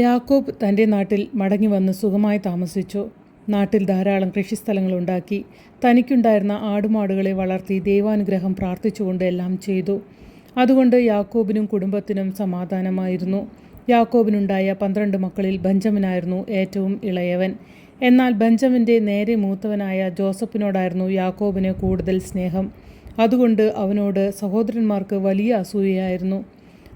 യാക്കോബ് തൻ്റെ നാട്ടിൽ മടങ്ങി വന്ന് സുഖമായി താമസിച്ചു. നാട്ടിൽ ധാരാളം കൃഷിസ്ഥലങ്ങളുണ്ടാക്കി. തനിക്കുണ്ടായിരുന്ന ആടുമാടുകളെ വളർത്തി ദൈവാനുഗ്രഹം പ്രാർത്ഥിച്ചുകൊണ്ട് എല്ലാം ചെയ്തു. അതുകൊണ്ട് യാക്കോബിനും കുടുംബത്തിനും സമാധാനമായിരുന്നു. യാക്കോബിനുണ്ടായ 12 മക്കളിൽ ബെഞ്ചമിനായിരുന്നു ഏറ്റവും ഇളയവൻ. എന്നാൽ ബെഞ്ചമിൻ്റെ നേരെ മൂത്തവനായ ജോസഫിനോടായിരുന്നു യാക്കോബിന് കൂടുതൽ സ്നേഹം. അതുകൊണ്ട് അവനോട് സഹോദരന്മാർക്ക് വലിയ അസൂയയായിരുന്നു.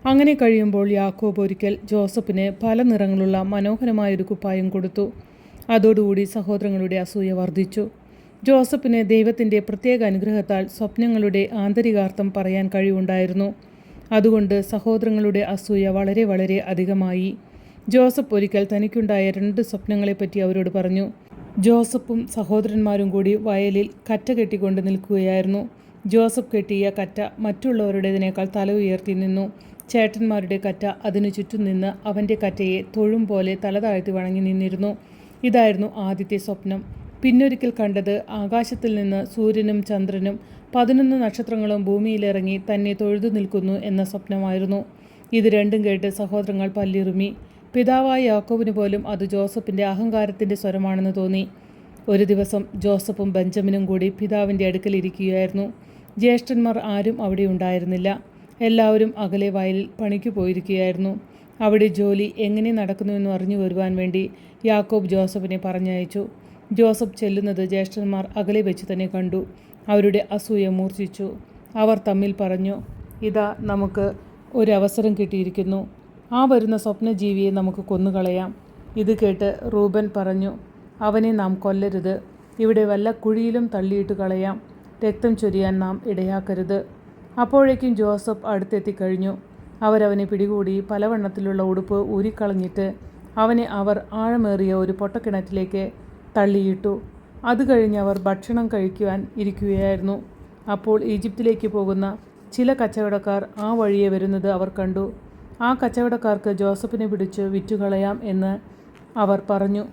അങ്ങനെ കഴിയുമ്പോൾ യാക്കോബ് ഒരിക്കൽ ജോസഫിന് പല നിറങ്ങളുള്ള മനോഹരമായൊരു കുപ്പായം കൊടുത്തു. അതോടുകൂടി സഹോദരങ്ങളുടെ അസൂയ വർദ്ധിച്ചു. ജോസഫിന് ദൈവത്തിൻ്റെ പ്രത്യേക അനുഗ്രഹത്താൽ സ്വപ്നങ്ങളുടെ ആന്തരികാർത്ഥം പറയാൻ കഴിവുണ്ടായിരുന്നു. അതുകൊണ്ട് സഹോദരങ്ങളുടെ അസൂയ വളരെ വളരെ അധികമായി. ജോസഫ് ഒരിക്കൽ തനിക്കുണ്ടായ 2 സ്വപ്നങ്ങളെപ്പറ്റി അവരോട് പറഞ്ഞു. ജോസഫും സഹോദരന്മാരും കൂടി വയലിൽ കറ്റ കെട്ടിക്കൊണ്ട് നിൽക്കുകയായിരുന്നു. ജോസഫ് കെട്ടിയ കറ്റ മറ്റുള്ളവരുടേതിനേക്കാൾ തല ഉയർത്തി നിന്നു. ചേട്ടന്മാരുടെ കറ്റ അതിനു ചുറ്റും നിന്ന് അവൻ്റെ കറ്റയെ തൊഴും പോലെ തല താഴ്ത്തി വണങ്ങി നിന്നിരുന്നു. ഇതായിരുന്നു ആദ്യത്തെ സ്വപ്നം. പിന്നൊരിക്കൽ കണ്ടത് ആകാശത്തിൽ നിന്ന് സൂര്യനും ചന്ദ്രനും 11 നക്ഷത്രങ്ങളും ഭൂമിയിലിറങ്ങി തന്നെ തൊഴുതു നിൽക്കുന്നു എന്ന സ്വപ്നമായിരുന്നു. ഇത് രണ്ടും കേട്ട് സഹോദരങ്ങൾ പല്ലിറുമി. പിതാവായ യാക്കോബിന് പോലും അത് ജോസഫിൻ്റെ അഹങ്കാരത്തിൻ്റെ സ്വരമാണെന്ന് തോന്നി. ഒരു ദിവസം ജോസഫും ബെഞ്ചമിനും കൂടി പിതാവിൻ്റെ അടുക്കലിരിക്കുകയായിരുന്നു. ജ്യേഷ്ഠന്മാർ ആരും അവിടെ ഉണ്ടായിരുന്നില്ല. എല്ലാവരും അകലെ വയലിൽ പണിക്ക് പോയിരിക്കുകയായിരുന്നു. അവിടെ ജോലി എങ്ങനെ നടക്കുന്നുവെന്ന് അറിഞ്ഞു വരുവാൻ വേണ്ടി യാക്കോബ് ജോസഫിനെ പറഞ്ഞയച്ചു. ജോസഫ് ചെല്ലുന്നത് ജ്യേഷ്ഠന്മാർ അകലെ വെച്ച് തന്നെ കണ്ടു. അവരുടെ അസൂയ മൂർച്ഛിച്ചു. അവർ തമ്മിൽ പറഞ്ഞു, ഇതാ നമുക്ക് ഒരവസരം കിട്ടിയിരിക്കുന്നു. ആ വരുന്ന സ്വപ്നജീവിയെ നമുക്ക് കൊന്നുകളയാം. ഇത് കേട്ട് റൂബൻ പറഞ്ഞു, അവനെ നാം കൊല്ലരുത്. ഇവിടെ വല്ല കുഴിയിലും തള്ളിയിട്ട് കളയാം. രക്തം ചൊരിയാൻ നാം ഇടയാക്കരുത്. അപ്പോഴേക്കും ജോസഫ് അടുത്തെത്തിക്കഴിഞ്ഞു. അവരവനെ പിടികൂടി പലവണ്ണത്തിലുള്ള ഉടുപ്പ് ഊരിക്കളഞ്ഞിട്ട് അവനെ അവർ ആഴമേറിയ ഒരു പൊട്ടക്കിണറ്റിലേക്ക് തള്ളിയിട്ടു. അത് കഴിഞ്ഞ് അവർ ഭക്ഷണം കഴിക്കുവാൻ ഇരിക്കുകയായിരുന്നു. അപ്പോൾ ഈജിപ്തിലേക്ക് പോകുന്ന ചില കച്ചവടക്കാർ ആ വഴിയെ വരുന്നത് അവർ കണ്ടു. ആ കച്ചവടക്കാർക്ക് ജോസഫിനെ പിടിച്ച് വിറ്റുകളയാം എന്ന് അവർ പറഞ്ഞു.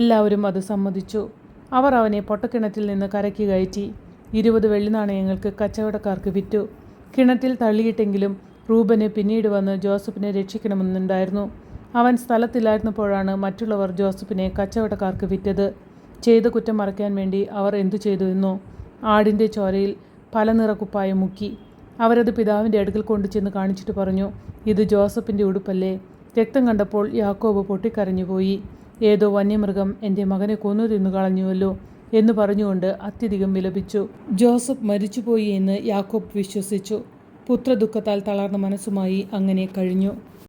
എല്ലാവരും അത് സമ്മതിച്ചു. അവർ അവനെ പൊട്ടക്കിണറ്റിൽ നിന്ന് കരയ്ക്ക് കയറ്റി 20 വെള്ളിനാണയങ്ങൾക്ക് കച്ചവടക്കാർക്ക് വിറ്റു. കിണറ്റിൽ തള്ളിയിട്ടെങ്കിലും റൂബന് പിന്നീട് വന്ന് ജോസഫിനെ രക്ഷിക്കണമെന്നുണ്ടായിരുന്നു. അവൻ സ്ഥലത്തില്ലായിരുന്നപ്പോഴാണ് മറ്റുള്ളവർ ജോസഫിനെ കച്ചവടക്കാർക്ക് വിറ്റത്. ചെയ്ത കുറ്റം മറയ്ക്കാൻ വേണ്ടി അവർ എന്തു ചെയ്തു എന്നോ, ആടിൻ്റെ ചോരയിൽ പല നിറക്കുപ്പായം മുക്കി. അവരത് പിതാവിൻ്റെ അടുക്കൽ കൊണ്ടു ചെന്ന് കാണിച്ചിട്ട് പറഞ്ഞു, ഇത് ജോസഫിൻ്റെ ഉടുപ്പല്ലേ? രക്തം കണ്ടപ്പോൾ യാക്കോബ് പൊട്ടിക്കരഞ്ഞുപോയി. ഏതോ വന്യമൃഗം എൻ്റെ മകനെ കൊന്നു തിന്നു കളഞ്ഞുവല്ലോ എന്ന് പറഞ്ഞുകൊണ്ട് അത്യധികം വിലപിച്ചു. ജോസഫ് മരിച്ചുപോയി എന്ന് യാക്കോബ് വിശ്വസിച്ചു. പുത്രദുഃഖത്താൽ തളർന്ന മനസ്സുമായി അങ്ങനെ കഴിഞ്ഞു.